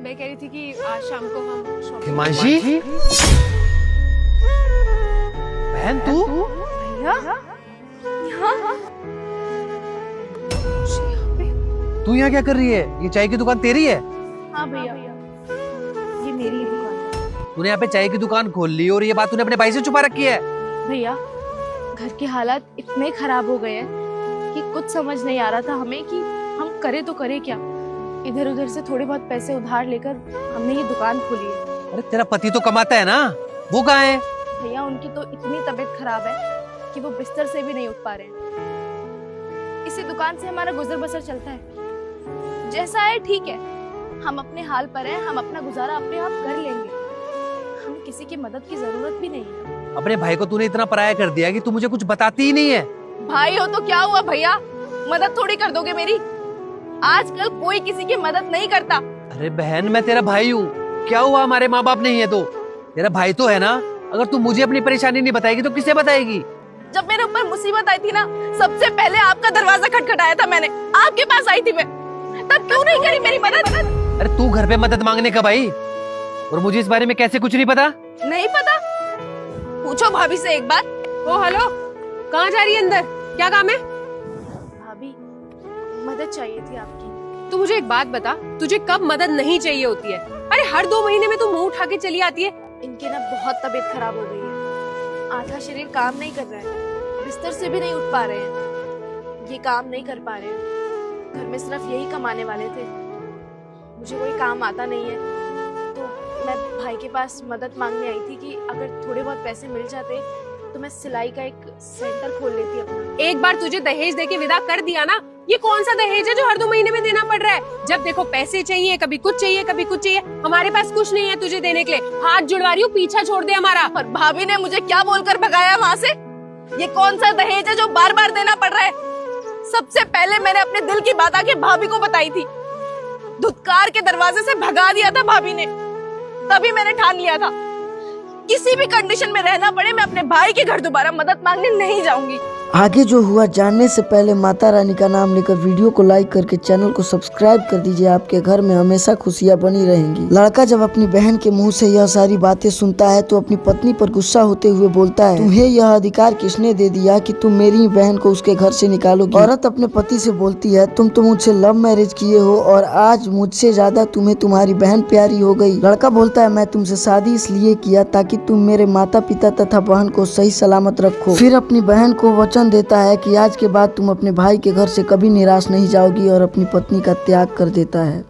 मैं कह रही थी कि आज शाम को हम शॉपिंग। हिमांशी, बहन तू? भैया यहाँ तू यहाँ क्या कर रही है? ये चाय की दुकान तेरी है? हाँ भैया, ये मेरी ही दुकान है। तूने यहाँ पे चाय की दुकान खोल ली और ये बात तूने अपने भाई से छुपा रखी है? भैया घर के हालात इतने खराब हो गए हैं कि कुछ समझ नहीं आ रहा था हमें कि हम करें तो करें क्या। इधर उधर से थोड़े बहुत पैसे उधार लेकर हमने ये दुकान खोली है। अरे तेरा पति तो कमाता है ना, वो कहाँ है? भैया उनकी तो इतनी तबीयत खराब है कि वो बिस्तर से भी नहीं उठ पा रहे हैं। इसी दुकान से हमारा गुजर बसर चलता है। जैसा है ठीक है, हम अपने हाल पर हैं, हम अपना गुजारा अपने आप कर लेंगे। हमें किसी की मदद की जरूरत भी नहीं है। अपने भाई को तूने इतना पराया कर दिया कि तू मुझे कुछ बताती ही नहीं है। भाई हो तो क्या हुआ भैया, मदद थोड़ी कर दोगे मेरी। आजकल कोई किसी की मदद नहीं करता। अरे बहन मैं तेरा भाई हूँ, क्या हुआ हमारे माँ बाप नहीं है तो? तेरा भाई तो है ना। अगर तू मुझे अपनी परेशानी नहीं बताएगी तो किसे बताएगी? जब मेरे ऊपर मुसीबत आई थी ना, सबसे पहले आपका दरवाजा खटखटाया था मैंने, आपके पास आई थी मैं। तब क्यों नहीं करी मेरी मदद? अरे तू घर पे मदद मांगने कब आई? और मुझे इस बारे में कैसे कुछ नहीं पता? नहीं पता? पूछो भाभी से एक बार। ओ हेलो, कहाँ जा रही है? अंदर क्या काम है? भाभी मदद चाहिए थी आपकी। तू मुझे एक बात बता, तुझे कब मदद नहीं चाहिए होती है? अरे हर 2 महीने में तू मुंह उठा के चली आती है। इनकी ना बहुत तबीयत खराब हो गई है। आधा शरीर काम नहीं कर रहा है, बिस्तर से भी नहीं उठ पा रहे हैं, ये काम नहीं कर पा रहे हैं। घर में सिर्फ यही कमाने वाले थे, मुझे कोई काम आता नहीं है, तो मैं भाई के पास मदद मांगने आई थी कि अगर थोड़े बहुत पैसे मिल जाते तो मैं सिलाई का एक सेंटर खोल लेती अपना। एक बार तुझे दहेज देके विदा कर दिया ना, ये कौन सा दहेज है जो हर 2 महीने में देना पड़ रहा है? जब देखो पैसे चाहिए, कभी कुछ चाहिए, कभी कुछ चाहिए। हमारे पास कुछ नहीं है तुझे देने के लिए। हाथ जुड़वा रही हूँ, पीछा छोड़ दे हमारा। और भाभी ने मुझे क्या बोलकर भगाया वहाँ से? ये कौन सा दहेज है जो बार बार देना पड़ रहा है? सबसे पहले मैंने अपने दिल की बात आके भाभी को बताई थी, धुतकार के दरवाजे से भगा दिया था भाभी ने। तभी मैंने ठान लिया था किसी भी कंडीशन में रहना पड़े मैं अपने भाई के घर दोबारा मदद मांगने नहीं जाऊंगी। आगे जो हुआ जानने से पहले माता रानी का नाम लेकर वीडियो को लाइक करके चैनल को सब्सक्राइब कर दीजिए। आपके घर में हमेशा खुशियां बनी रहेंगी। लड़का जब अपनी बहन के मुंह से यह सारी बातें सुनता है तो अपनी पत्नी पर गुस्सा होते हुए बोलता है, तुम्हें यह अधिकार किसने दे दिया कि तुम मेरी ही बहन को उसके घर से निकालोगी? औरत अपने पति से बोलती है, तुम तो मुझसे लव मैरिज किए हो और आज मुझसे ज्यादा तुम्हें तुम्हारी बहन प्यारी हो गई। लड़का बोलता है, मैं तुमसे शादी इसलिए किया ताकि तुम मेरे माता पिता तथा बहन को सही सलामत रखो। फिर अपनी बहन को वचन देता है कि आज के बाद तुम अपने भाई के घर से कभी निराश नहीं जाओगी और अपनी पत्नी का त्याग कर देता है।